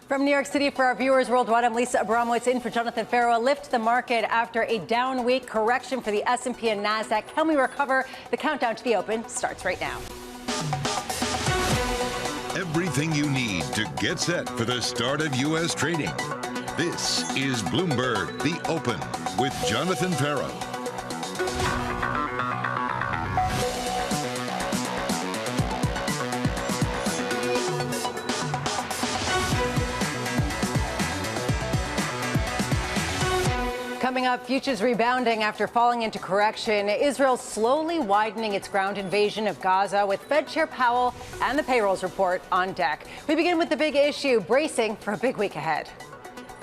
From New York City for our viewers worldwide, I'm Lisa Abramowicz in for Jonathan Ferro. Lift the market after a down week, correction for the S&P and NASDAQ. Can we recover? The countdown to the open starts right now. Everything you need to get set for the start of U.S. trading. This is Bloomberg The Open with Jonathan Ferro. Coming up, futures rebounding after falling into correction. Israel slowly widening its ground invasion of Gaza with Fed Chair Powell and the payrolls report on deck. We begin with the big issue, bracing for a big week ahead.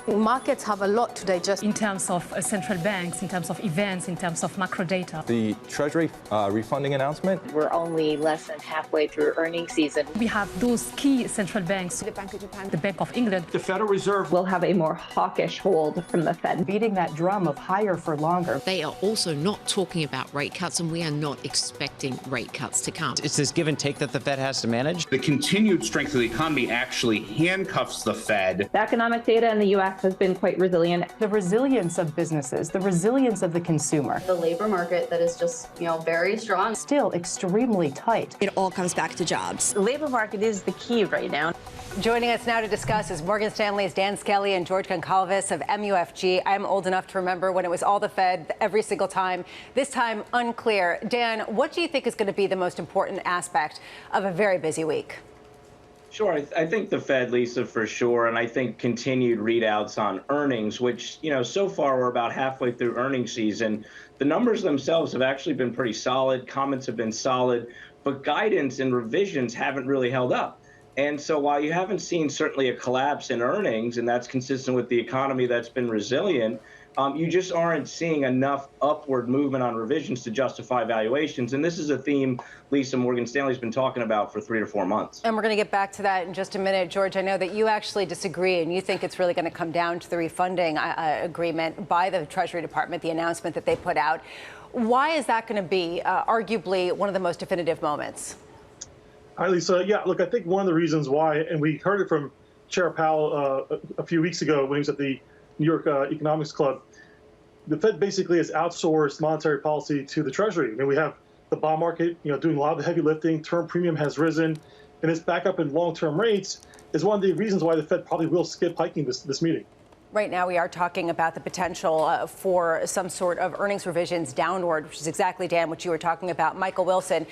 Markets have a lot to digest. In terms of central banks, in terms of events, in terms of macro data. The Treasury refunding announcement. We're only less than halfway through earnings season. We have those key central banks, The Bank of Japan, the Bank of England. The Federal Reserve will have a more hawkish hold from the Fed. Beating that drum of higher for longer. They are also not talking about rate cuts, and we are not expecting rate cuts to come. It's this give and take that the Fed has to manage. The continued strength of the economy actually handcuffs the Fed. The economic data in the U.S. has been quite resilient. The resilience of businesses, the resilience of the consumer. The labor market that is just, very strong. Still extremely tight. It all comes back to jobs. The labor market is the key right now. Joining us now to discuss is Morgan Stanley's Dan Skelly and George Goncalves of MUFG. I'm old enough to remember when it was all the Fed every single time. This time, unclear. Dan, what do you think is going to be the most important aspect of a very busy week? Sure. I think the Fed, Lisa, for sure. And I think continued readouts on earnings, which, so far we're about halfway through earnings season. The numbers themselves have actually been pretty solid. Comments have been solid, but guidance and revisions haven't really held up. And so while you haven't seen certainly a collapse in earnings, and that's consistent with the economy that's been resilient, you just aren't seeing enough upward movement on revisions to justify valuations. And this is a theme, Lisa, Morgan Stanley's been talking about for 3 to 4 months. And we're going to get back to that in just a minute. George, I know that you actually disagree, and you think it's really going to come down to the refunding agreement by the Treasury Department, the announcement that they put out. Why is that going to be arguably one of the most definitive moments? Hi, Lisa. Yeah, look, I think one of the reasons why, and we heard it from Chair Powell a few weeks ago when he was at the New York Economics Club, the Fed basically has outsourced monetary policy to the Treasury. I mean, we have the bond market, doing a lot of the heavy lifting. Term premium has risen, and its backup in long-term rates is one of the reasons why the Fed probably will skip hiking this meeting. Right now, we are talking about the potential for some sort of earnings revisions downward, which is exactly, Dan, what you were talking about. Michael Wilson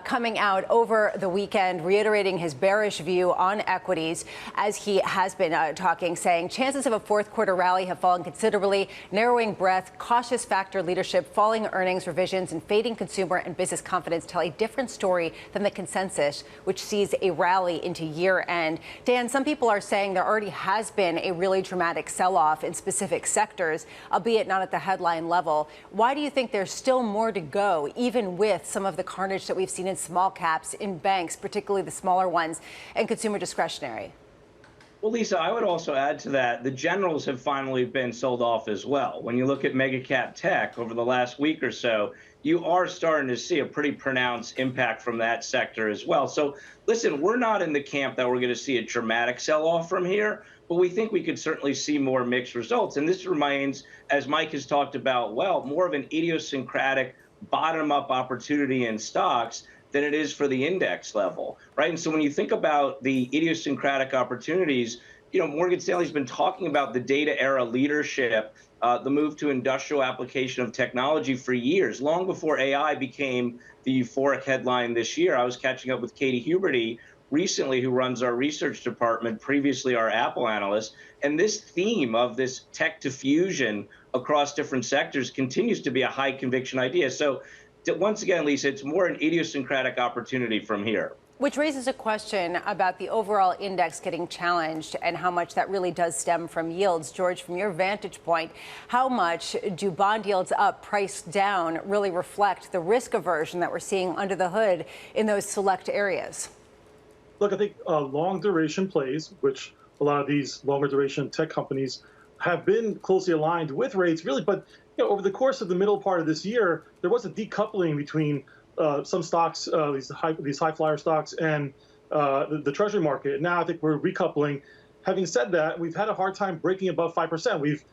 coming out over the weekend, reiterating his bearish view on equities, as he has been talking, saying chances of a fourth quarter rally have fallen considerably, narrowing breadth, cautious factor leadership, falling earnings revisions, and fading consumer and business confidence tell a different story than the consensus, which sees a rally into year end. Dan, some people are saying there already has been a really dramatic sell-off in specific sectors, albeit not at the headline level. Why do you think there's still more to go, even with some of the carnage that we've seen in small caps, in banks, particularly the smaller ones, and consumer discretionary? Well, Lisa, I would also add to that, the generals have finally been sold off as well. When you look at mega cap tech over the last week or so, you are starting to see a pretty pronounced impact from that sector as well. So listen, we're not in the camp that we're going to see a dramatic sell-off from here, but we think we could certainly see more mixed results. And this remains, as Mike has talked about, more of an idiosyncratic bottom-up opportunity in stocks than it is for the index level, right? And so when you think about the idiosyncratic opportunities, Morgan Stanley's been talking about the data era leadership, the move to industrial application of technology for years, long before AI became the euphoric headline this year. I was catching up with Katie Huberty recently, who runs our research department, previously our Apple analyst, and this theme of this tech diffusion across different sectors continues to be a high conviction idea. So once again, Lisa, it's more an idiosyncratic opportunity from here. Which raises a question about the overall index getting challenged and how much that really does stem from yields. George, from your vantage point, how much do bond yields up, priced down, really reflect the risk aversion that we're seeing under the hood in those select areas? Look, I think long duration plays, which a lot of these longer duration tech companies have been closely aligned with rates, really. But over the course of the middle part of this year, there was a decoupling between some stocks, these high flyer stocks, and the Treasury market. And now I think we're recoupling. Having said that, we've had a hard time breaking above 5%. We've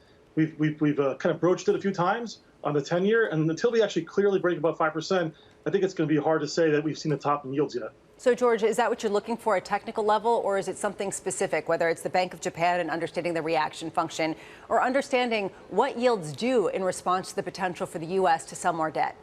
kind of broached it a few times on the 10-year, and until we actually clearly break above 5%, I think it's going to be hard to say that we've seen the top in yields yet. So, George, is that what you're looking for, a technical level, or is it something specific, whether it's the Bank of Japan and understanding the reaction function, or understanding what yields do in response to the potential for the U.S. to sell more debt?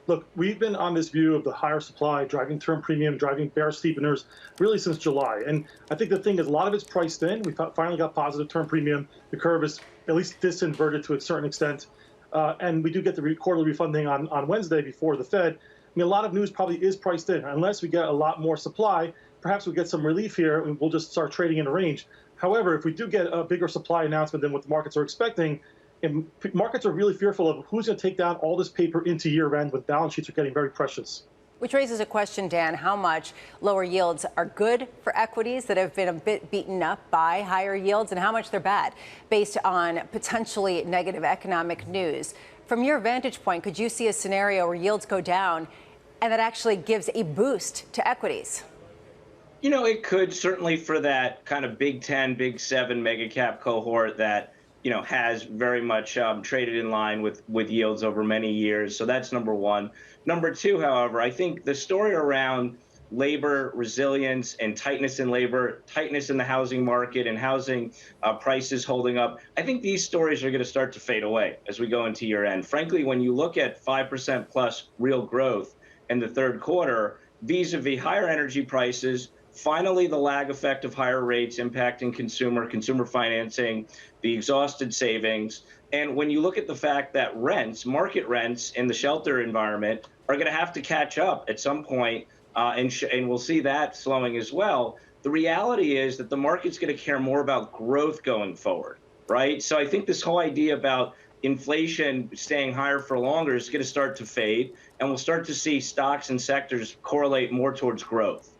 Look, we've been on this view of the higher supply, driving term premium, driving bear steepeners, really since July. And I think the thing is, a lot of it's priced in. We finally got positive term premium. The curve is at least disinverted to a certain extent. And we do get the quarterly refunding on Wednesday before the Fed. I mean, a lot of news probably is priced in. Unless we get a lot more supply, perhaps we'll get some relief here and we'll just start trading in a range. However, if we do get a bigger supply announcement than what the markets are expecting, and markets are really fearful of who's going to take down all this paper into year end when balance sheets are getting very precious. Which raises a question, Dan, how much lower yields are good for equities that have been a bit beaten up by higher yields, and how much they're bad based on potentially negative economic news. From your vantage point, could you see a scenario where yields go down and that actually gives a boost to equities? You know, it could, certainly for that kind of Big 10, Big 7 mega cap cohort that, you know, has very much traded in line with yields over many years. So that's number one. Number two, however, I think the story around labor resilience and tightness in labor, tightness in the housing market, and housing prices holding up, I think these stories are going to start to fade away as we go into year end. Frankly, when you look at 5% plus real growth in the third quarter, vis-a-vis higher energy prices, finally the lag effect of higher rates impacting consumer financing, the exhausted savings. And when you look at the fact that rents, market rents in the shelter environment are going to have to catch up at some point, and we'll see that slowing as well. The reality is that the market's going to care more about growth going forward, right? So I think this whole idea about inflation staying higher for longer is going to start to fade, and we'll start to see stocks and sectors correlate more towards growth.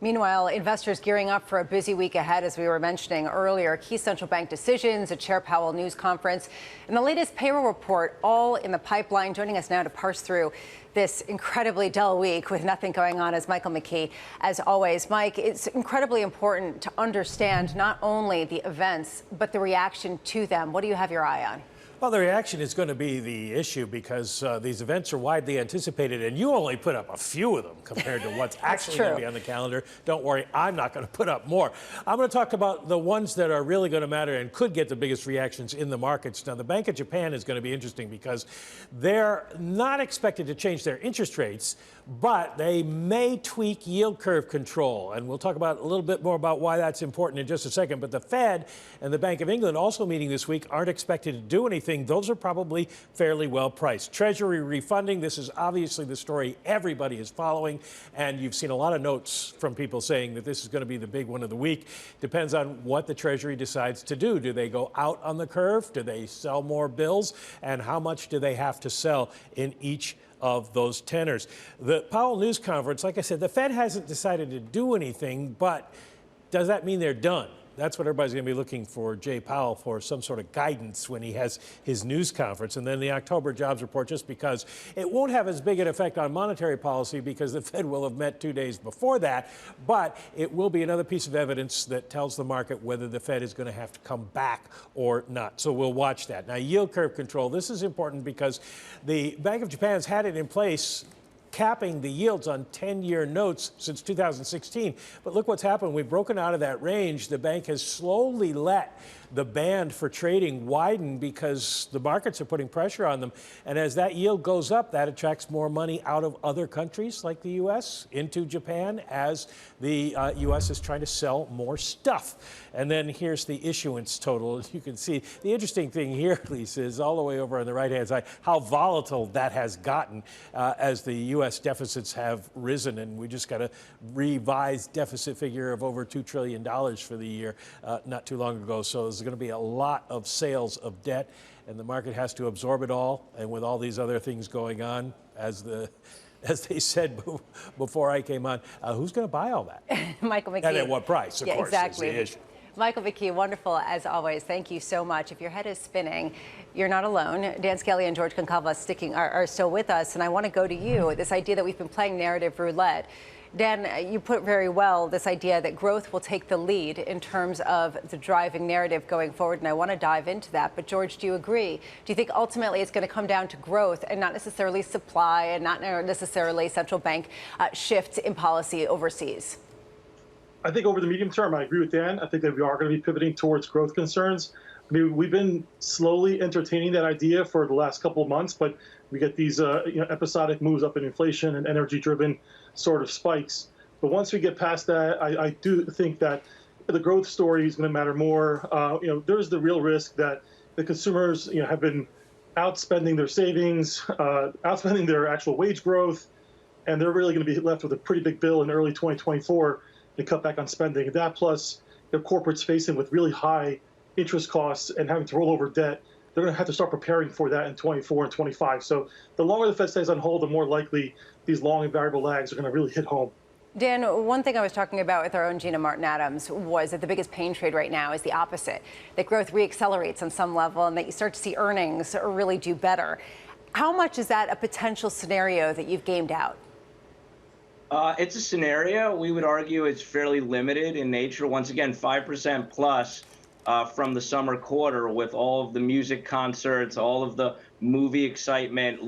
Meanwhile, investors gearing up for a busy week ahead, as we were mentioning earlier. Key central bank decisions, a Chair Powell news conference, and the latest payroll report, all in the pipeline. Joining us now to parse through this incredibly dull week with nothing going on is Michael McKee. As always, Mike, it's incredibly important to understand not only the events, but the reaction to them. What do you have your eye on? Well, the reaction is going to be the issue because these events are widely anticipated, and you only put up a few of them compared to what's actually going to be on the calendar. Don't worry, I'm not going to put up more. I'm going to talk about the ones that are really going to matter and could get the biggest reactions in the markets. Now, the Bank of Japan is going to be interesting because they're not expected to change their interest rates, but they may tweak yield curve control. And we'll talk about a little bit more about why that's important in just a second. But the Fed and the Bank of England, also meeting this week, aren't expected to do anything. Those are probably fairly well priced. Treasury refunding, this is obviously the story everybody is following. And you've seen a lot of notes from people saying that this is going to be the big one of the week. Depends on what the Treasury decides to do. Do they go out on the curve? Do they sell more bills? And how much do they have to sell in each of those tenors? The Powell news conference, like I said, the Fed hasn't decided to do anything, but does that mean they're done? That's what everybody's going to be looking for Jay Powell for, some sort of guidance when he has his news conference. And then the October jobs report, just because it won't have as big an effect on monetary policy because the Fed will have met 2 days before that. But it will be another piece of evidence that tells the market whether the Fed is going to have to come back or not. So we'll watch that. Now, yield curve control, this is important because the Bank of Japan's had it in place, capping the yields on 10-year notes since 2016. But look what's happened. We've broken out of that range. The bank has slowly let the band for trading widen because the markets are putting pressure on them. And as that yield goes up, that attracts more money out of other countries like the U.S. into Japan as the U.S. is trying to sell more stuff. And then here's the issuance total. You can see the interesting thing here, Lisa, is all the way over on the right-hand side, how volatile that has gotten as the U.S. deficits have risen. And we just got a revised deficit figure of over $2 trillion for the year not too long ago. So there's going to be a lot of sales of debt, and the market has to absorb it all. And with all these other things going on, as they said before I came on, who's going to buy all that? Michael McKee. And at what price, of course, exactly. is the issue. Michael McKee, wonderful as always. Thank you so much. If your head is spinning, you're not alone. Dan Skelly and George Concalva are still with us, and I want to go to you. This idea that we've been playing narrative roulette. Dan, you put very well this idea that growth will take the lead in terms of the driving narrative going forward, and I want to dive into that. But George, do you agree? Do you think ultimately it's going to come down to growth and not necessarily supply and not necessarily central bank shifts in policy overseas? I think over the medium term, I agree with Dan. I think that we are going to be pivoting towards growth concerns. I mean, we've been slowly entertaining that idea for the last couple of months, but we get these episodic moves up in inflation and energy-driven sort of spikes. But once we get past that, I do think that the growth story is going to matter more. There's the real risk that the consumers, have been outspending their savings, outspending their actual wage growth, and they're really going to be left with a pretty big bill in early 2024 to cut back on spending. That plus the corporates facing with really high interest costs and having to roll over debt, they're going to have to start preparing for that in 24 and 25. So the longer the Fed stays on hold, the more likely these long and variable lags are going to really hit home. Dan, one thing I was talking about with our own Gina Martin-Adams was that the biggest pain trade right now is the opposite, that growth reaccelerates on some level and that you start to see earnings really do better. How much is that a potential scenario that you've gamed out? It's a scenario. We would argue it's fairly limited in nature. Once again, 5% plus from the summer quarter with all of the music concerts, all of the movie excitement,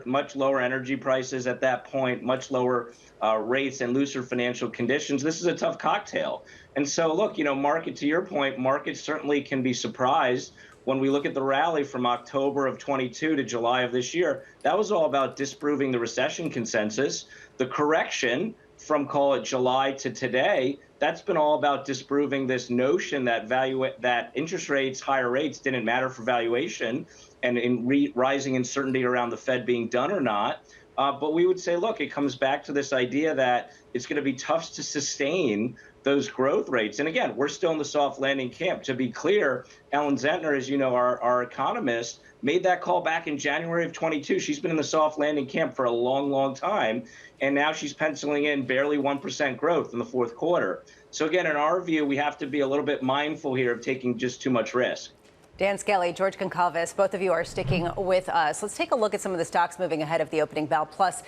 much lower energy prices at that point, much lower rates and looser financial conditions. This is a tough cocktail. And so, look, market, to your point, markets certainly can be surprised. When we look at the rally from October of 22 to July of this year, that was all about disproving the recession consensus. The correction from, call it, July to today, that's been all about disproving this notion that that interest rates, higher rates, didn't matter for valuation and in rising uncertainty around the Fed being done or not. But we would say, look, it comes back to this idea that it's going to be tough to sustain those growth rates. And again, we're still in the soft landing camp. To be clear, Ellen Zentner, as you know, our economist, made that call back in January of 22. She's been in the soft landing camp for a long, long time. And now she's penciling in barely 1% growth in the fourth quarter. So again, in our view, we have to be a little bit mindful here of taking just too much risk. Dan Skelly, George Goncalves, both of you are sticking with us. Let's take a look at some of the stocks moving ahead of the opening bell, plus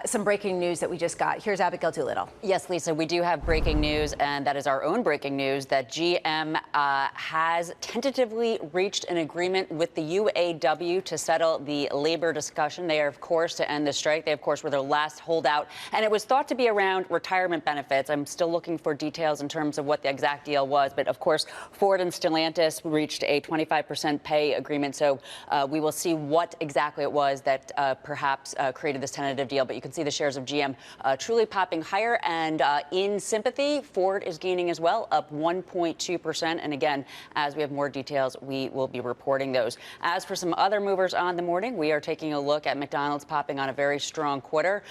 some breaking news that we just got. Here's Abigail Doolittle. Yes, Lisa, we do have breaking news, and that is our own breaking news, that GM has tentatively reached an agreement with the UAW to settle the labor discussion. They are, of course, to end the strike. They, of course, were their last holdout, and it was thought to be around retirement benefits. I'm still looking for details in terms of what the exact deal was, but, of course, Ford and Stellantis reached a 25% pay agreement. So we will see what exactly it was that perhaps created this tentative deal. But you can see the shares of GM truly popping higher. And in sympathy, Ford is gaining as well, up 1.2%. And again, as we have more details, we will be reporting those. As for some other movers on the morning, we are taking a look at McDonald's popping on a very strong quarter.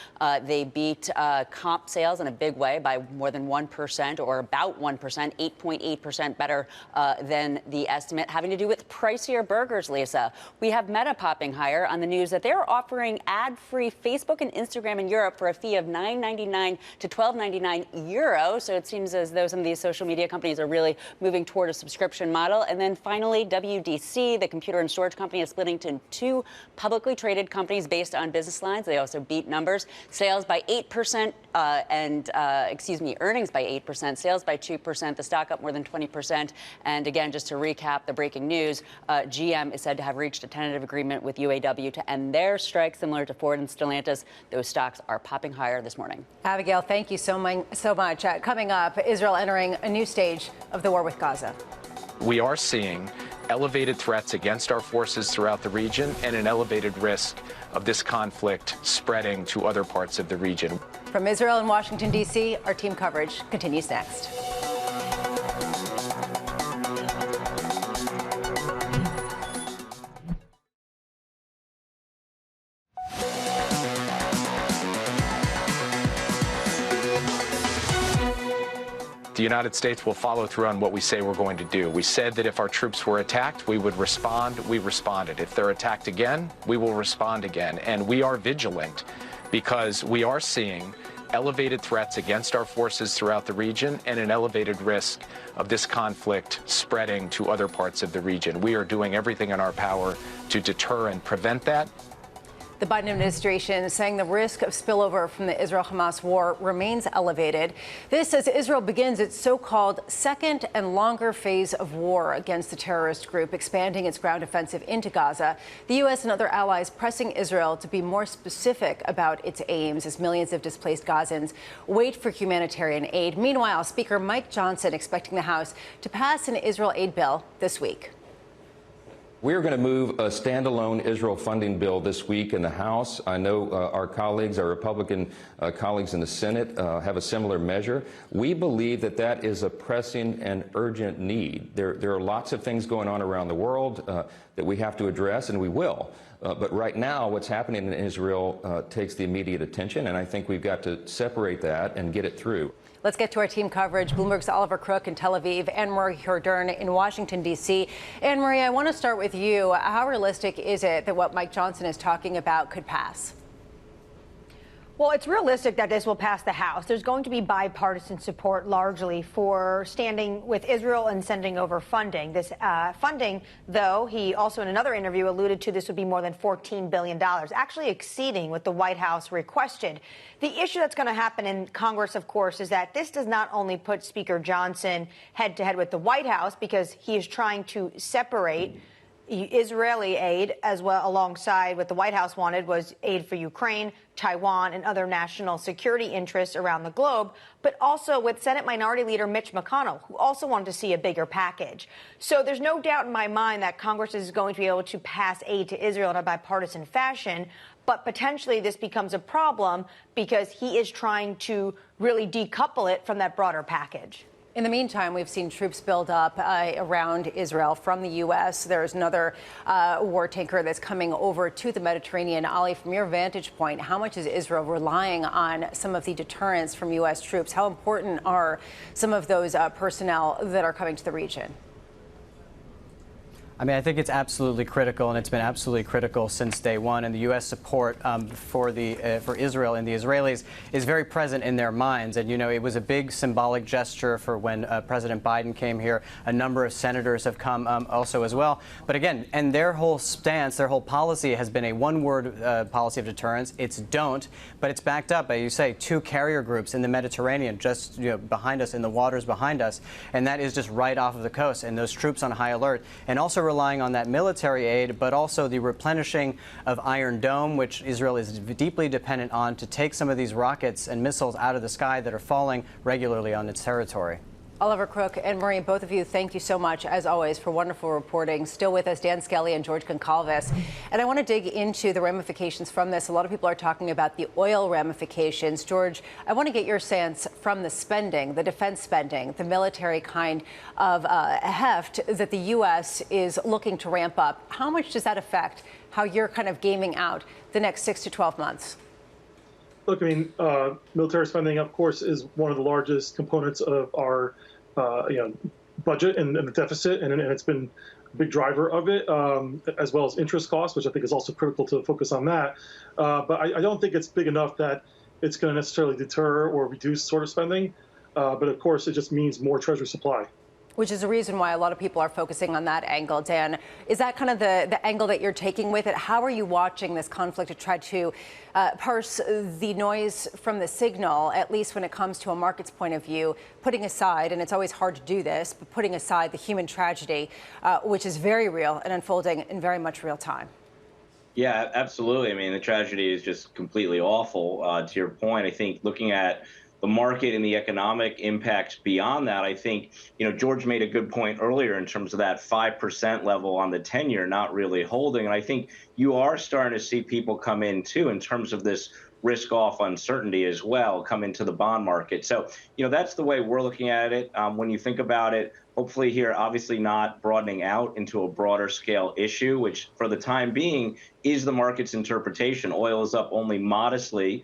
They beat comp sales in a big way by more than 1% or about 1%, 8.8% better than the estimate, having to do with pricier burgers, Lisa. We have Meta popping higher on the news that they're offering ad-free Facebook and Instagram in Europe for a fee of €9.99 to €12.99. So it seems as though some of these social media companies are really moving toward a subscription model. And then finally, WDC, the computer and storage company, is splitting into two publicly traded companies based on business lines. They also beat numbers. Sales by 8% earnings by 8%, sales by 2%, the stock up more than 20%. And again, just to recap the breaking news, GM is said to have reached a tentative agreement with UAW to end their strike, similar to Ford and Stellantis. Those stocks are popping higher this morning. Abigail, thank you so much. Coming up, Israel entering a new stage of the war with Gaza. We are seeing elevated threats against our forces throughout the region and an elevated risk of this conflict spreading to other parts of the region. From Israel and Washington, D.C., our team coverage continues next. The United States will follow through on what we say we're going to do. We said that if our troops were attacked, we would respond. We responded. If they're attacked again, we will respond again. And we are vigilant because we are seeing elevated threats against our forces throughout the region and an elevated risk of this conflict spreading to other parts of the region. We are doing everything in our power to deter and prevent that. The Biden administration saying the risk of spillover from the Israel-Hamas war remains elevated. This as Israel begins its so-called second and longer phase of war against the terrorist group, expanding its ground offensive into Gaza. The U.S. and other allies pressing Israel to be more specific about its aims as millions of displaced Gazans wait for humanitarian aid. Meanwhile, Speaker Mike Johnson expecting the House to pass an Israel aid bill this week. We're going to move a standalone Israel funding bill this week in the House. I know our colleagues, our Republican colleagues in the Senate, have a similar measure. We believe that that is a pressing and urgent need. There are lots of things going on around the world that we have to address, and we will. But right now, what's happening in Israel takes the immediate attention, and I think we've got to separate that and get it through. Let's get to our team coverage. Bloomberg's Oliver Crook in Tel Aviv, Anne-Marie Hordern in Washington, D.C. Anne-Marie, I want to start with you. How realistic is it that what Mike Johnson is talking about could pass? Well, it's realistic that this will pass the House. There's going to be bipartisan support largely for standing with Israel and sending over funding. This funding, though, he also in another interview alluded to this would be more than $14 billion, actually exceeding what the White House requested. The issue that's going to happen in Congress, of course, is that this does not only put Speaker Johnson head to head with the White House because he is trying to separate Israeli aid as well alongside what the White House wanted was aid for Ukraine, Taiwan, and other national security interests around the globe, but also with Senate Minority Leader Mitch McConnell, who also wanted to see a bigger package. So there's no doubt in my mind that Congress is going to be able to pass aid to Israel in a bipartisan fashion, but potentially this becomes a problem because he is trying to really decouple it from that broader package. In the meantime, we've seen troops build up around Israel from the U.S. There's another war tanker that's coming over to the Mediterranean. Ali, from your vantage point, how much is Israel relying on some of the deterrence from U.S. troops? How important are some of those personnel that are coming to the region? I mean, I think it's absolutely critical, and it's been absolutely critical since day one. And the U.S. support for Israel and the Israelis is very present in their minds. And, you know, it was a big symbolic gesture for when President Biden came here. A number of senators have come also as well. But again, and their whole stance, their whole policy has been a one-word policy of deterrence. It's don't, but it's backed up by, you say, 2 carrier groups in the Mediterranean, just behind us, in the waters behind us. And that is just right off of the coast. And those troops on high alert. And also relying on that military aid, but also the replenishing of Iron Dome, which Israel is deeply dependent on to take some of these rockets and missiles out of the sky that are falling regularly on its territory. Oliver Crook and Marie, both of you, thank you so much, as always, for wonderful reporting. Still with us, Dan Skelly and George Goncalves. And I want to dig into the ramifications from this. A lot of people are talking about the oil ramifications. George, I want to get your sense from the spending, the defense spending, the military kind of heft that the U.S. is looking to ramp up. How much does that affect how you're kind of gaming out the next 6 to 12 months? Look, I mean, military spending, of course, is one of the largest components of our budget and the deficit, and it's been a big driver of it, as well as interest costs, which I think is also critical to focus on that. But I don't think it's big enough that it's going to necessarily deter or reduce sort of spending. But of course, it just means more treasury supply. Which is the reason why a lot of people are focusing on that angle. Dan, is that kind of the angle that you're taking with it? How are you watching this conflict to try to parse the noise from the signal, at least when it comes to a market's point of view, putting aside, and it's always hard to do this, but putting aside the human tragedy, which is very real and unfolding in very much real time? Yeah, absolutely. I mean, the tragedy is just completely awful. To your point, I think looking at the market and the economic impacts beyond that, I think, George made a good point earlier in terms of that 5% level on the 10-year not really holding. And I think you are starting to see people come in, too, in terms of this risk-off uncertainty as well, come into the bond market. So, that's the way we're looking at it. When you think about it, hopefully here, obviously not broadening out into a broader scale issue, which for the time being is the market's interpretation. Oil is up only modestly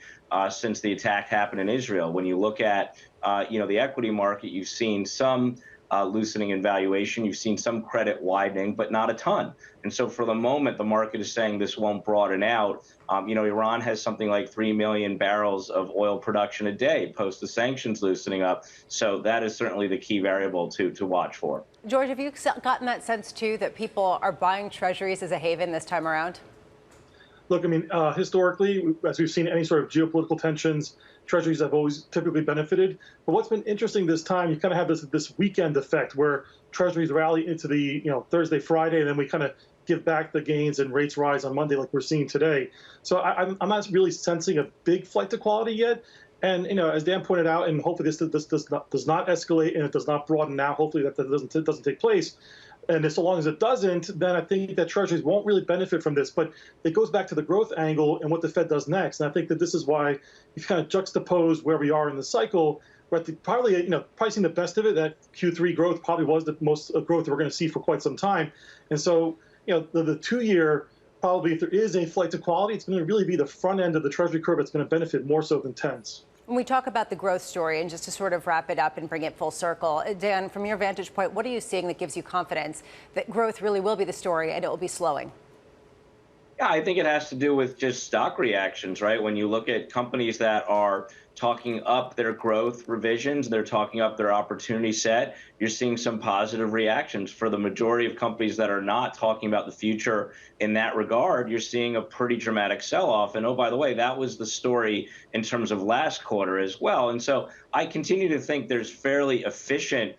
since the attack happened in Israel. When you look at, the equity market, you've seen some loosening in valuation. You've seen some credit widening, but not a ton. And so for the moment, the market is saying this won't broaden out. Iran has something like 3 million barrels of oil production a day post the sanctions loosening up. So that is certainly the key variable to watch for. George, have you gotten that sense, too, that people are buying treasuries as a haven this time around? look, I mean, historically, as we've seen any sort of geopolitical tensions, treasuries have always typically benefited. But what's been interesting this time, you kind of have this weekend effect where treasuries rally into the Thursday, Friday, and then we kind of give back the gains and rates rise on Monday like we're seeing today. So I'm not really sensing a big flight to quality yet. And as Dan pointed out, and hopefully this does not escalate and it does not broaden now. Hopefully that doesn't take place. And so long as it doesn't, then I think that treasuries won't really benefit from this. But it goes back to the growth angle and what the Fed does next. And I think that this is why you've kind of juxtaposed where we are in the cycle. We're at probably seeing the best of it. That Q3 growth probably was the most growth we're going to see for quite some time. And so the 2-year, probably if there is a flight to quality, it's going to really be the front end of the treasury curve that's going to benefit more so than 10s. When we talk about the growth story, and just to sort of wrap it up and bring it full circle, Dan, from your vantage point, what are you seeing that gives you confidence that growth really will be the story and it will be slowing? Yeah, I think it has to do with just stock reactions, right? When you look at companies that are talking up their growth revisions, they're talking up their opportunity set, you're seeing some positive reactions. For the majority of companies that are not talking about the future in that regard, you're seeing a pretty dramatic sell-off. And oh, by the way, that was the story in terms of last quarter as well. And so I continue to think there's fairly efficient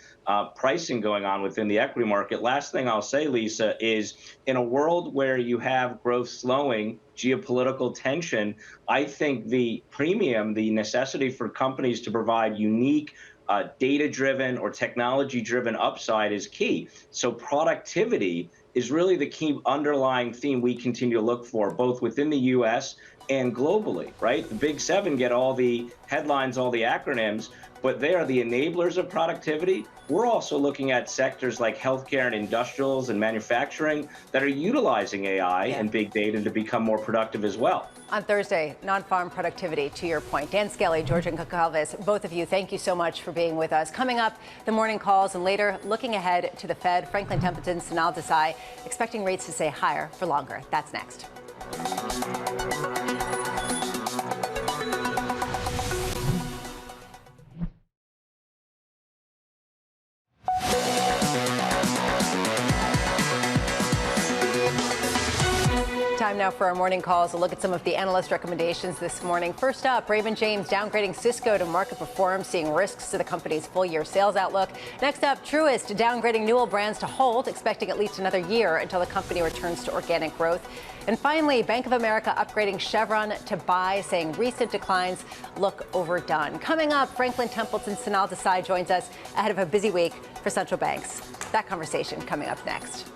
pricing going on within the equity market. Last thing I'll say, Lisa, is in a world where you have growth slowing, geopolitical tension, I think the premium, the necessity for companies to provide unique data-driven or technology-driven upside is key. So productivity is really the key underlying theme we continue to look for, both within the U.S. and globally, right? The Big Seven get all the headlines, all the acronyms, but they are the enablers of productivity. We're also looking at sectors like healthcare and industrials and manufacturing that are utilizing AI and big data to become more productive as well. On Thursday, non-farm productivity, to your point. Dan Skelly, Georgian Kakalvis, both of you, thank you so much for being with us. Coming up, the morning calls, and later, looking ahead to the Fed, Franklin Templeton, Sunil Desai, expecting rates to stay higher for longer. That's next. Time now for our morning calls. A look at some of the analyst recommendations this morning. First up, Raymond James downgrading Cisco to market perform, seeing risks to the company's full-year sales outlook. Next up, Truist downgrading Newell Brands to hold, expecting at least another year until the company returns to organic growth. And finally, Bank of America upgrading Chevron to buy, saying recent declines look overdone. Coming up, Franklin Templeton Sunil Desai joins us ahead of a busy week for central banks. That conversation coming up next.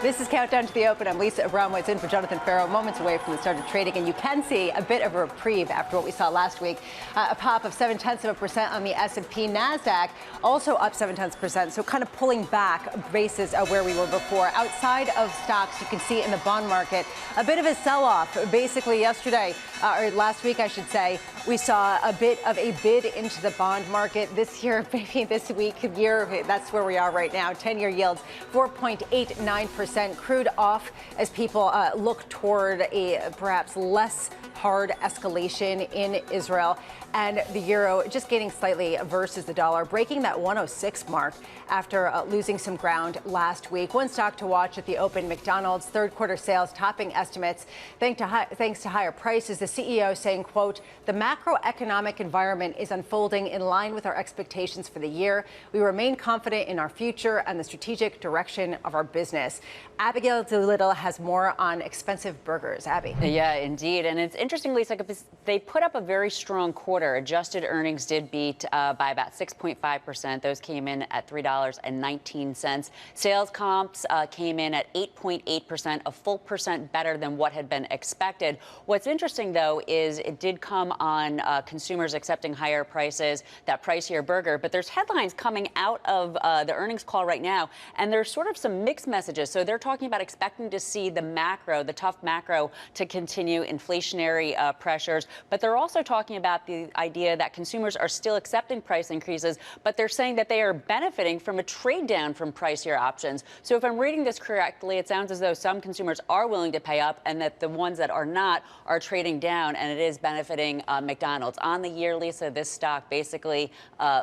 This is Countdown to the Open. I'm Lisa Abramowicz in for Jonathan Ferro, moments away from the start of trading. And you can see a bit of a reprieve after what we saw last week. A pop of 0.7% on the S&P. NASDAQ also up 0.7%. So kind of pulling back bases of where we were before. Outside of stocks, you can see in the bond market a bit of a sell-off. Basically yesterday, or last week, I should say, we saw a bit of a bid into the bond market this year, maybe this week, year. That's where we are right now. 10-year yields, 4.89%. Crude off as people look toward a perhaps less hard escalation in Israel. And the euro just gaining slightly versus the dollar, breaking that 106 mark after losing some ground last week. One stock to watch at the open, McDonald's third quarter sales topping estimates thanks to higher prices. The CEO saying, quote, the macroeconomic environment is unfolding in line with our expectations for the year. We remain confident in our future and the strategic direction of our business. Abigail Doolittle has more on expensive burgers. Abby. Yeah, indeed. And it's interesting, Lisa, because they put up a very strong quarter. Adjusted earnings did beat by about 6.5%. Those came in at $3.19. Sales comps came in at 8.8%, a full percent better than what had been expected. What's interesting, though, is it did come on consumers accepting higher prices, that pricier burger. But there's headlines coming out of the earnings call right now, and there's sort of some mixed messages. So they're talking about expecting to see the tough macro to continue, inflationary pressures. But they're also talking about the idea that consumers are still accepting price increases, but they're saying that they are benefiting from a trade down from pricier options. So if I'm reading this correctly, it sounds as though some consumers are willing to pay up and that the ones that are not are trading down, and it is benefiting McDonald's. On the year, Lisa, this stock basically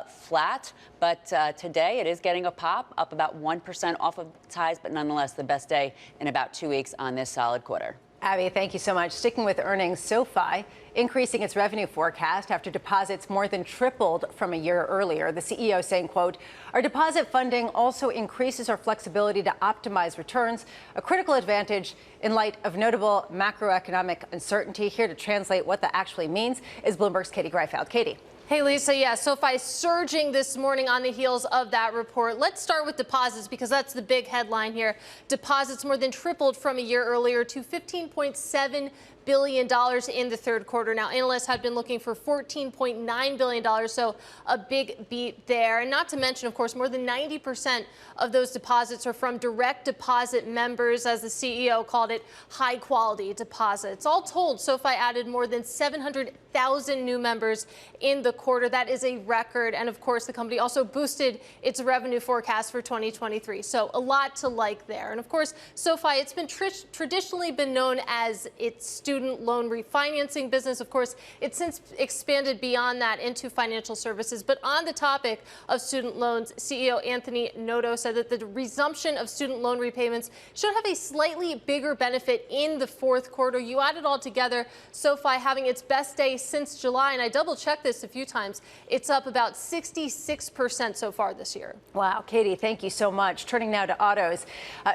flat, but today it is getting a pop, up about 1% off of its highs, but nonetheless the best day in about 2 weeks on this solid quarter. Abby, thank you so much. Sticking with earnings, SoFi increasing its revenue forecast after deposits more than tripled from a year earlier. The CEO saying, quote, our deposit funding also increases our flexibility to optimize returns, a critical advantage in light of notable macroeconomic uncertainty. Here to translate what that actually means is Bloomberg's Katie Greifeld. Katie. Hey, Lisa, yeah, SoFi surging this morning on the heels of that report. Let's start with deposits because that's the big headline here. Deposits more than tripled from a year earlier to $15.7 billion in the third quarter. Now, analysts had been looking for $14.9 billion, so a big beat there. And not to mention, of course, more than 90% of those deposits are from direct deposit members, as the CEO called it, high-quality deposits. All told, SoFi added more than 700,000 new members in the quarter. That is a record. And, of course, the company also boosted its revenue forecast for 2023. So a lot to like there. And, of course, SoFi, it's been traditionally been known as its student loan refinancing business. Of course, it's since expanded beyond that into financial services. But on the topic of student loans, CEO Anthony Noto said that the resumption of student loan repayments should have a slightly bigger benefit in the fourth quarter. You add it all together, SoFi having its best day since July, and I double-checked this a few times. It's up about 66% so far this year. Wow, Katie, thank you so much. Turning now to autos.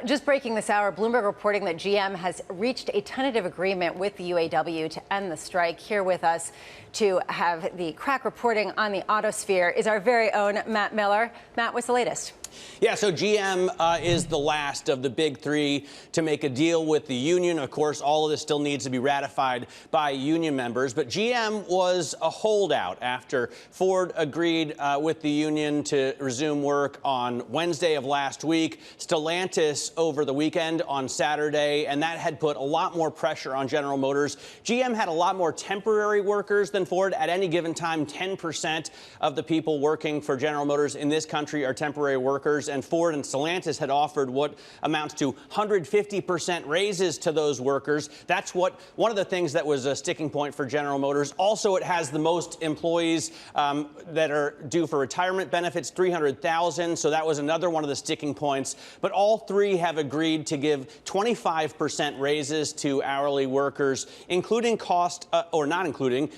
Just breaking this hour, Bloomberg reporting that GM has reached a tentative agreement with the UAW to end the strike. Here with us to have the crack reporting on the autosphere is our very own Matt Miller. Matt, what's the latest? Yeah, so GM is the last of the big three to make a deal with the union. Of course, all of this still needs to be ratified by union members. But GM was a holdout after Ford agreed with the union to resume work on Wednesday of last week. Stellantis over the weekend on Saturday, and that had put a lot more pressure on General Motors. GM had a lot more temporary workers than Ford. At any given time, 10% of the people working for General Motors in this country are temporary workers. And Ford and Stellantis had offered what amounts to 150% raises to those workers. That's one of the things that was a sticking point for General Motors. Also, it has the most employees that are due for retirement benefits, 300,000. So that was another one of the sticking points. But all three have agreed to give 25% raises to hourly workers, including cost or not including.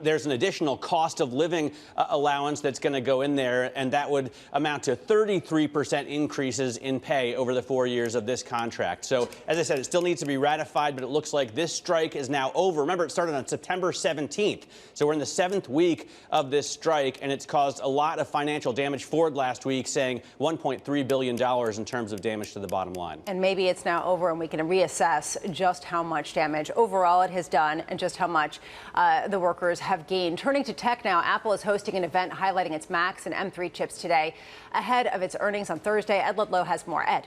There's an additional cost of living allowance that's going to go in there, and that would amount to 33% increases in pay over the 4 years of this contract. So, as I said, it still needs to be ratified, but it looks like this strike is now over. Remember, it started on September 17th. So we're in the 7th week of this strike, and it's caused a lot of financial damage. Ford last week saying $1.3 billion in terms of damage to the bottom line. And maybe it's now over and we can reassess just how much damage overall it has done and just how much the workers have gained. Turning to tech now, Apple is hosting an event highlighting its Macs and M3 chips today ahead of its earnings on Thursday. Ed Ludlow has more. Ed.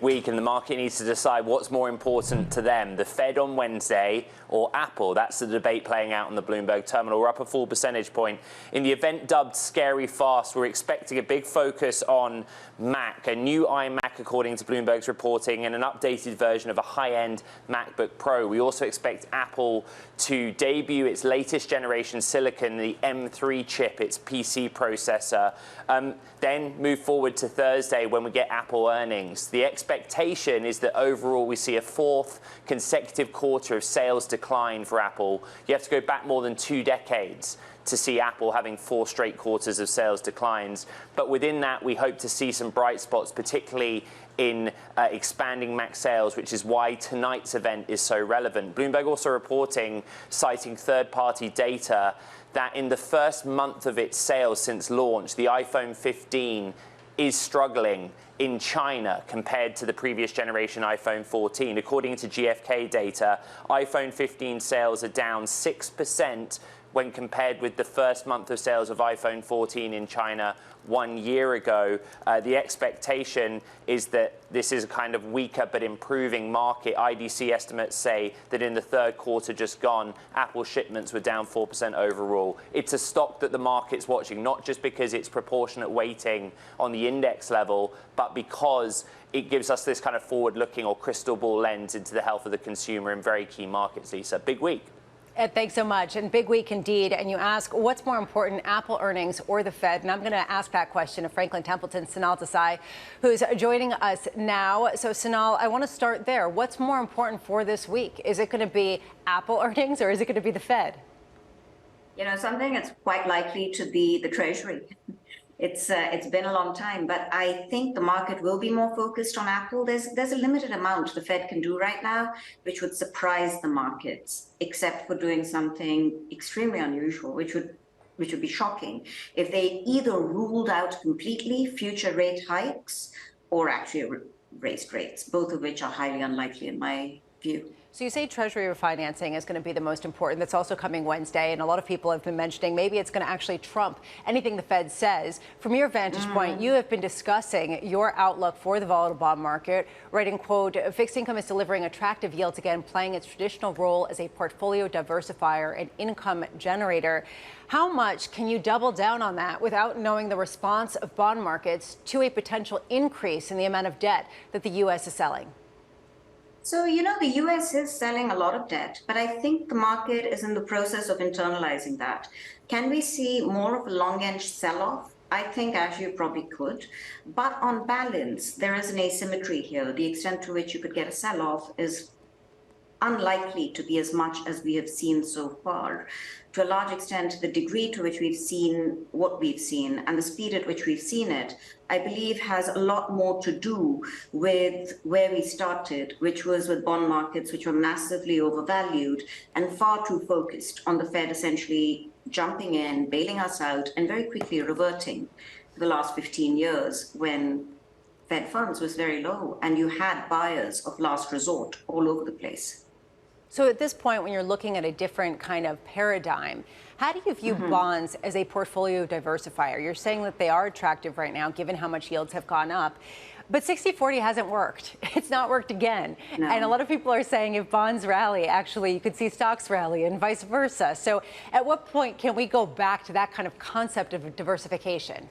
Week and the market needs to decide what's more important to them, the Fed on Wednesday or Apple. That's the debate playing out on the Bloomberg terminal. We're up a full percentage point. In the event dubbed Scary Fast, we're expecting a big focus on Mac, a new iMac according to Bloomberg's reporting, and an updated version of a high-end MacBook Pro. We also expect Apple to debut its latest generation silicon, the M3 chip, its PC processor. Then move forward to Thursday when we get Apple earnings. The expectation is that overall we see a fourth consecutive quarter of sales decline for Apple. You have to go back more than 2 decades to see Apple having 4 straight quarters of sales declines. But within that, we hope to see some bright spots, particularly in expanding Mac sales, which is why tonight's event is so relevant. Bloomberg also reporting, citing third-party data, that in the first month of its sales since launch, the iPhone 15 is struggling in China compared to the previous generation iPhone 14. According to GfK data, iPhone 15 sales are down 6% when compared with the first month of sales of iPhone 14 in China 1 year ago. The expectation is that this is a kind of weaker but improving market. IDC estimates say that in the third quarter just gone, Apple shipments were down 4% overall. It's a stock that the market's watching, not just because it's proportionate weighting on the index level, but because it gives us this kind of forward-looking or crystal ball lens into the health of the consumer in very key markets, Lisa. Big week. Thanks so much. And big week indeed. And you ask, what's more important, Apple earnings or the Fed? And I'm going to ask that question of Franklin Templeton's Sanal Desai, who's joining us now. So, Sanal, I want to start there. What's more important for this week? Is it going to be Apple earnings or is it going to be the Fed? You know, something it's quite likely to be the Treasury. It's been a long time, but I think the market will be more focused on Apple. There's a limited amount the Fed can do right now, which would surprise the markets, except for doing something extremely unusual, which would be shocking if they either ruled out completely future rate hikes or actually raised rates, both of which are highly unlikely in my view. So you say Treasury refinancing is going to be the most important. That's also coming Wednesday. And a lot of people have been mentioning maybe it's going to actually trump anything the Fed says. From your vantage point, you have been discussing your outlook for the volatile bond market, writing, quote, fixed income is delivering attractive yields again, playing its traditional role as a portfolio diversifier and income generator. How much can you double down on that without knowing the response of bond markets to a potential increase in the amount of debt that the U.S. is selling? So, you know, the U.S. is selling a lot of debt, but I think the market is in the process of internalizing that. Can we see more of a long-edge sell-off? I think actually you probably could. But on balance, there is an asymmetry here. The extent to which you could get a sell-off is unlikely to be as much as we have seen so far. To a large extent, the degree to which we've seen what we've seen and the speed at which we've seen it, I believe has a lot more to do with where we started, which was with bond markets, which were massively overvalued and far too focused on the Fed essentially jumping in, bailing us out, and very quickly reverting the last 15 years when Fed funds was very low and you had buyers of last resort all over the place. So at this point, when you're looking at a different kind of paradigm, how do you view bonds as a portfolio diversifier? You're saying that they are attractive right now, given how much yields have gone up. But 60-40 hasn't worked. It's not worked again. No. And a lot of people are saying if bonds rally, actually, you could see stocks rally and vice versa. So at what point can we go back to that kind of concept of diversification?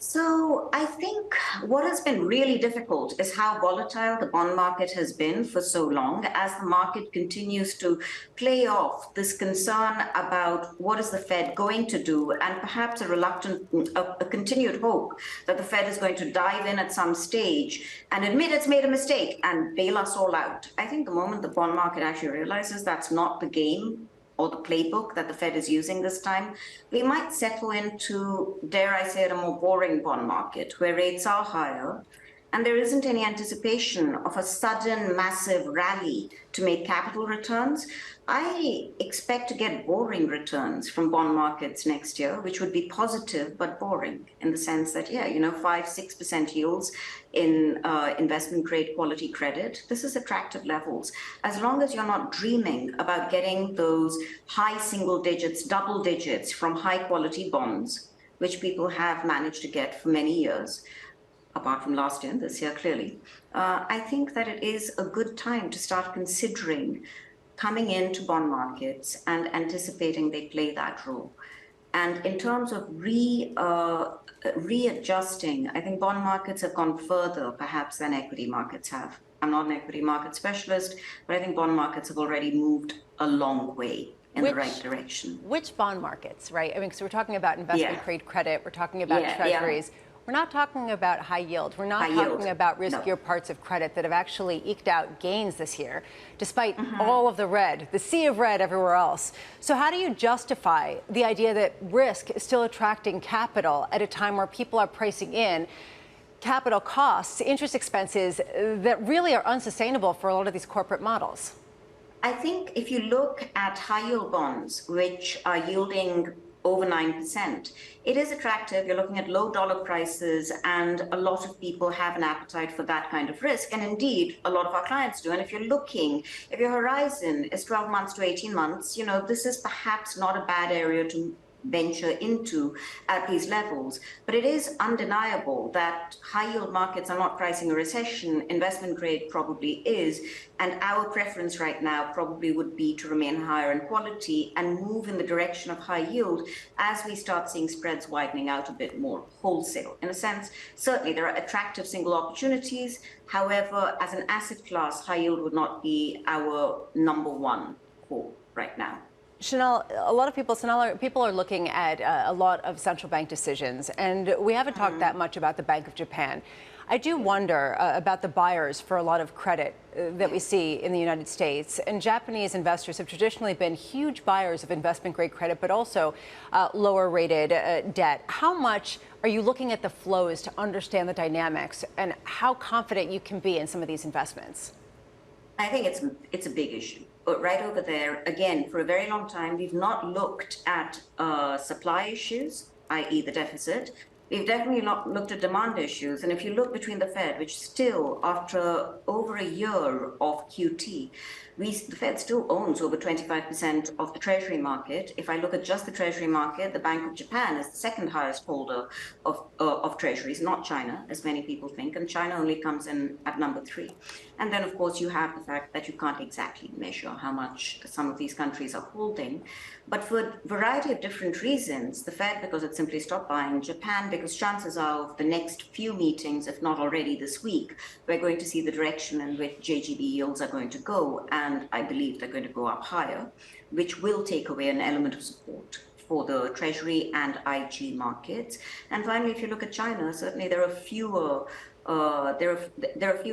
So I think what has been really difficult is how volatile the bond market has been for so long as the market continues to play off this concern about what is the Fed going to do and perhaps a continued hope that the Fed is going to dive in at some stage and admit it's made a mistake and bail us all out. I think the moment the bond market actually realizes that's not the game or the playbook that the Fed is using this time, we might settle into, dare I say it, a more boring bond market where rates are higher and there isn't any anticipation of a sudden massive rally to make capital returns. I expect to get boring returns from bond markets next year, which would be positive but boring in the sense that, 5-6% yields in investment grade quality credit. This is attractive levels. As long as you're not dreaming about getting those high single digits, double digits from high quality bonds, which people have managed to get for many years, apart from last year and this year, clearly, I think that it is a good time to start considering coming into bond markets and anticipating they play that role. And in terms of readjusting, I think bond markets have gone further, perhaps, than equity markets have. I'm not an equity market specialist, but I think bond markets have already moved a long way in the right direction. Which bond markets, right? I mean, because we're talking about investment grade credit, we're talking about treasuries. We're not talking about high yield. We're not talking about riskier parts of credit that have actually eked out gains this year, despite all of the red, the sea of red everywhere else. So how do you justify the idea that risk is still attracting capital at a time where people are pricing in capital costs, interest expenses that really are unsustainable for a lot of these corporate models? I think if you look at high yield bonds, which are yielding over 9%. It is attractive. You're looking at low dollar prices, and a lot of people have an appetite for that kind of risk. And indeed, a lot of our clients do. And if your horizon is 12 months to 18 months, this is perhaps not a bad area to venture into at these levels. But it is undeniable that high yield markets are not pricing a recession. Investment grade probably is. And our preference right now probably would be to remain higher in quality and move in the direction of high yield as we start seeing spreads widening out a bit more wholesale. In a sense, certainly there are attractive single opportunities. However, as an asset class, high yield would not be our number one call right now. Chanel, people are looking at a lot of central bank decisions, and we haven't talked that much about the Bank of Japan. I do wonder about the buyers for a lot of credit that we see in the United States. And Japanese investors have traditionally been huge buyers of investment-grade credit, but also lower-rated debt. How much are you looking at the flows to understand the dynamics, and how confident you can be in some of these investments? I think it's a big issue. But right over there, again, for a very long time, we've not looked at supply issues, i.e. the deficit. We've definitely not looked at demand issues. And if you look between the Fed, which still, after over a year of QT, the Fed still owns over 25% of the Treasury market. If I look at just the Treasury market, the Bank of Japan is the second highest holder of Treasuries, not China, as many people think. And China only comes in at number 3. And then, of course, you have the fact that you can't exactly measure how much some of these countries are holding. But for a variety of different reasons, the Fed, because it simply stopped buying, Japan, because chances are of the next few meetings, if not already this week, we're going to see the direction in which JGB yields are going to go. And I believe they're going to go up higher, which will take away an element of support for the Treasury and IG markets. And finally, if you look at China, certainly there are fewer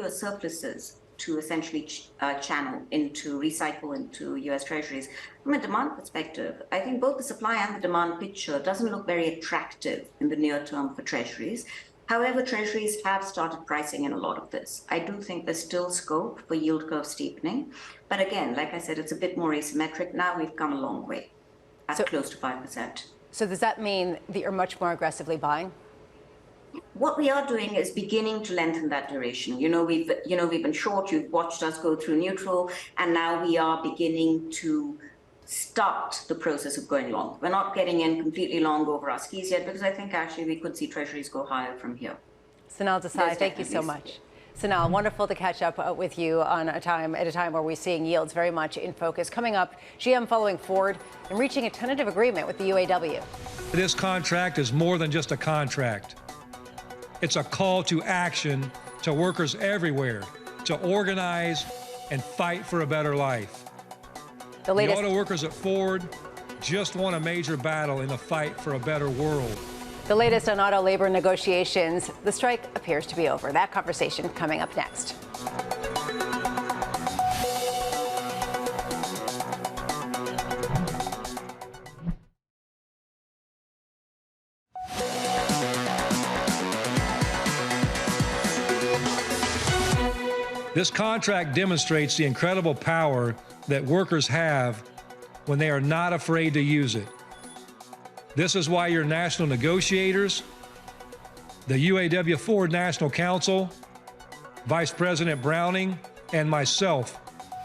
surpluses to essentially recycle into US Treasuries. From a demand perspective, I think both the supply and the demand picture doesn't look very attractive in the near term for Treasuries. However, Treasuries have started pricing in a lot of this. I do think there's still scope for yield curve steepening. But again, like I said, it's a bit more asymmetric now. We've come a long way, at close to 5%. So does that mean that you're much more aggressively buying? What we are doing is beginning to lengthen that duration. We've been short. You've watched us go through neutral, and now we are beginning to start the process of going long. We're not getting in completely long over our skis yet, because I think actually we could see Treasuries go higher from here. Sonal Desai, thank you so much. Sonal, wonderful to catch up with you at a time where we're seeing yields very much in focus. Coming up, GM following Ford and reaching a tentative agreement with the UAW. This contract is more than just a contract. It's a call to action to workers everywhere to organize and fight for a better life. The auto workers at Ford just won a major battle in the fight for a better world. The latest on auto labor negotiations. The strike appears to be over. That conversation coming up next. This contract demonstrates the incredible power that workers have when they are not afraid to use it. This is why your national negotiators, the UAW Ford National Council, Vice President Browning, and myself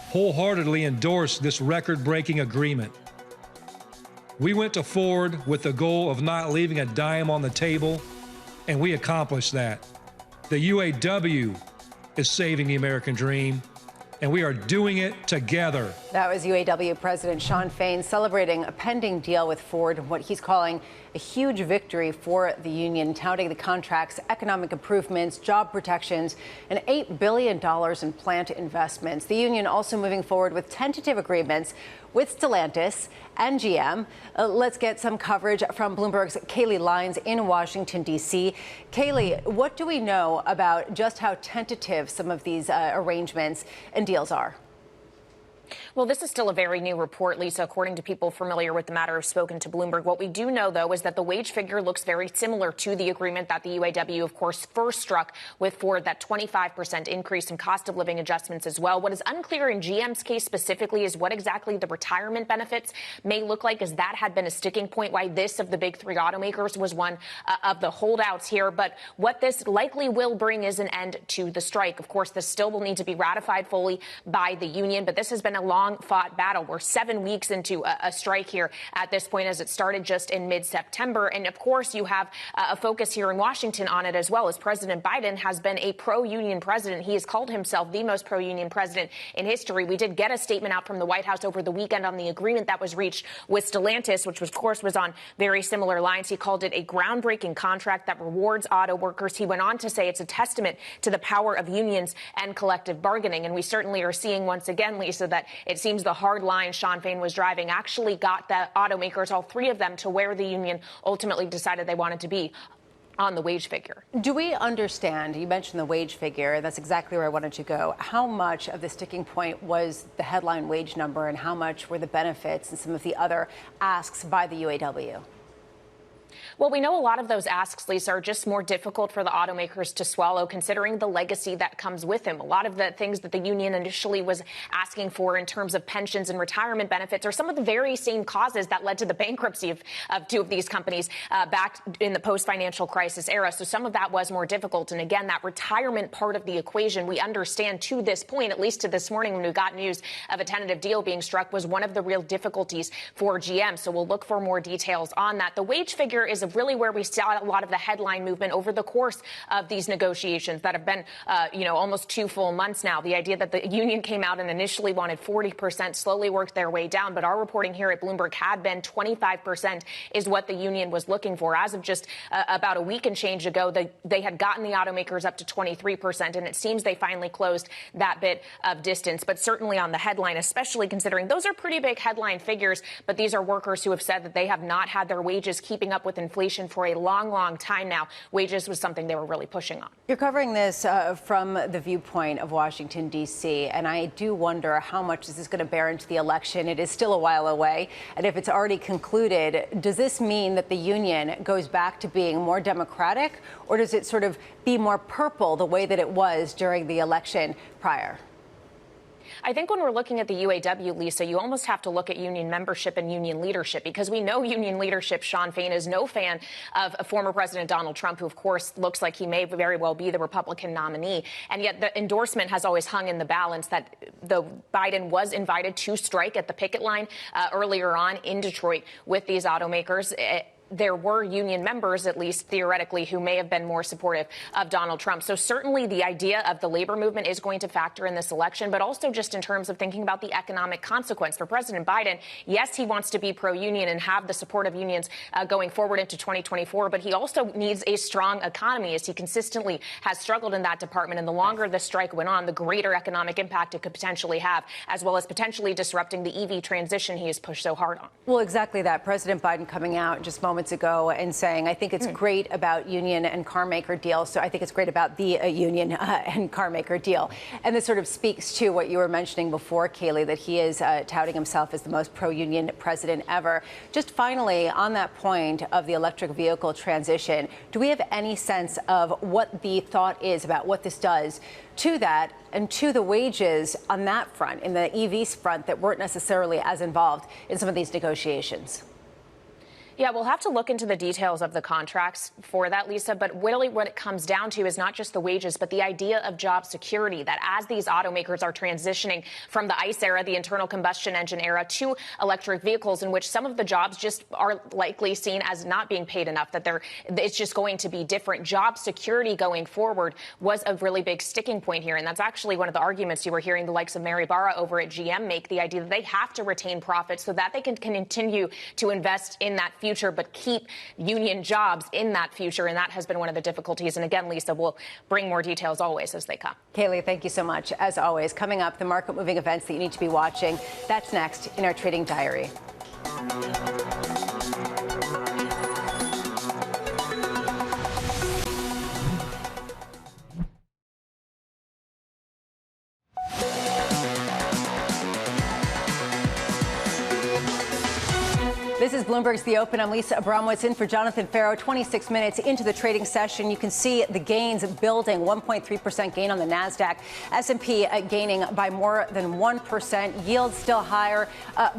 wholeheartedly endorse this record-breaking agreement. We went to Ford with the goal of not leaving a dime on the table, and we accomplished that. The UAW is saving the American dream, and we are doing it together. That was UAW President Shawn Fain celebrating a pending deal with Ford and what he's calling a huge victory for the union, touting the contract's economic improvements, job protections, and $8 billion in plant investments. The union also moving forward with tentative agreements with Stellantis and GM. Let's get some coverage from Bloomberg's Kaylee Lyons in Washington, D.C. Kaylee, what do we know about just how tentative some of these arrangements and deals are? Well, this is still a very new report, Lisa. According to people familiar with the matter who've spoken to Bloomberg, what we do know, though, is that the wage figure looks very similar to the agreement that the UAW, of course, first struck with Ford, that 25% increase in cost of living adjustments as well. What is unclear in GM's case specifically is what exactly the retirement benefits may look like, as that had been a sticking point why this of the big three automakers was one of the holdouts here. But what this likely will bring is an end to the strike. Of course, this still will need to be ratified fully by the union, but this has been a long-fought battle. We're 7 weeks into a strike here at this point, as it started just in mid-September. And, of course, you have a focus here in Washington on it as well, as President Biden has been a pro-union president. He has called himself the most pro-union president in history. We did get a statement out from the White House over the weekend on the agreement that was reached with Stellantis, which, of course, was on very similar lines. He called it a groundbreaking contract that rewards auto workers. He went on to say it's a testament to the power of unions and collective bargaining. And we certainly are seeing once again, Lisa, that it seems the hard line Sean Fain was driving actually got the automakers, all three of them, to where the union ultimately decided they wanted to be on the wage figure. Do we understand, you mentioned the wage figure, and that's exactly where I wanted to go, how much of the sticking point was the headline wage number and how much were the benefits and some of the other asks by the UAW? Well, we know a lot of those asks, Lisa, are just more difficult for the automakers to swallow, considering the legacy that comes with them. A lot of the things that the union initially was asking for in terms of pensions and retirement benefits are some of the very same causes that led to the bankruptcy of two of these companies back in the post-financial crisis era. So some of that was more difficult. And again, that retirement part of the equation, we understand to this point, at least to this morning when we got news of a tentative deal being struck, was one of the real difficulties for GM. So we'll look for more details on that. The wage figure is really where we saw a lot of the headline movement over the course of these negotiations that have been, almost 2 full months now. The idea that the union came out and initially wanted 40%, slowly worked their way down. But our reporting here at Bloomberg had been 25% is what the union was looking for. As of just about a week and change ago, they had gotten the automakers up to 23%, and it seems they finally closed that bit of distance. But certainly on the headline, especially considering those are pretty big headline figures, but these are workers who have said that they have not had their wages keeping up with inflation for a long, long time now. Wages was something they were really pushing on. You're covering this from the viewpoint of Washington, D.C., and I do wonder how much this is going to bear into the election. It is still a while away, and if it's already concluded, does this mean that the union goes back to being more Democratic, or does it sort of be more purple the way that it was during the election prior? I think when we're looking at the UAW, Lisa, you almost have to look at union membership and union leadership, because we know union leadership, Sean Fain, is no fan of former President Donald Trump, who, of course, looks like he may very well be the Republican nominee. And yet the endorsement has always hung in the balance that Biden was invited to strike at the picket line earlier on in Detroit with these automakers. There were union members, at least theoretically, who may have been more supportive of Donald Trump. So certainly the idea of the labor movement is going to factor in this election, but also just in terms of thinking about the economic consequence. For President Biden, yes, he wants to be pro-union and have the support of unions going forward into 2024, but he also needs a strong economy, as he consistently has struggled in that department. And the longer the strike went on, the greater economic impact it could potentially have, as well as potentially disrupting the EV transition he has pushed so hard on. Well, exactly that. President Biden coming out just moments ago and saying, I think it's great about union and car maker deal. So I think it's great about the union and car maker deal. And this sort of speaks to what you were mentioning before, Kayleigh, that he is touting himself as the most pro-union president ever. Just finally, on that point of the electric vehicle transition, do we have any sense of what the thought is about what this does to that and to the wages on that front, in the EVs front, that weren't necessarily as involved in some of these negotiations? Yeah, we'll have to look into the details of the contracts for that, Lisa. But really what it comes down to is not just the wages, but the idea of job security, that as these automakers are transitioning from the ICE era, the internal combustion engine era, to electric vehicles, in which some of the jobs just are likely seen as not being paid enough, that it's just going to be different. Job security going forward was a really big sticking point here. And that's actually one of the arguments you were hearing the likes of Mary Barra over at GM make, the idea that they have to retain profits so that they can continue to invest in that future, but keep union jobs in that future. And that has been one of the difficulties. And again, Lisa, we'll bring more details always as they come. Kayleigh, thank you so much. As always, coming up, the market moving events that you need to be watching. That's next in our Trading Diary. This is Bloomberg's The Open. I'm Lisa Abramowicz in for Jonathan Ferro. 26 minutes into the trading session, you can see the gains building. 1.3% gain on the NASDAQ. S&P gaining by more than 1%. Yields still higher,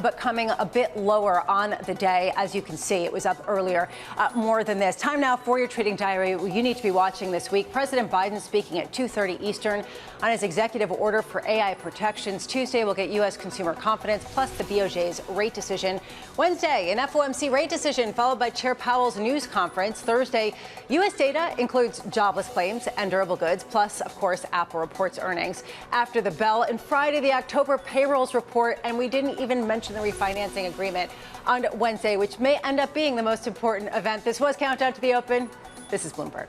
but coming a bit lower on the day. As you can see, it was up earlier more than this. Time now for your trading diary. You need to be watching this week. President Biden speaking at 2:30 Eastern on his executive order for AI protections. Tuesday, we'll get U.S. consumer confidence, plus the BOJ's rate decision. Wednesday, an FOMC rate decision, followed by Chair Powell's news conference. Thursday, U.S. data includes jobless claims and durable goods, plus, of course, Apple reports earnings after the bell. And Friday, the October payrolls report. And we didn't even mention the refinancing agreement on Wednesday, which may end up being the most important event. This was Countdown to the Open. This is Bloomberg.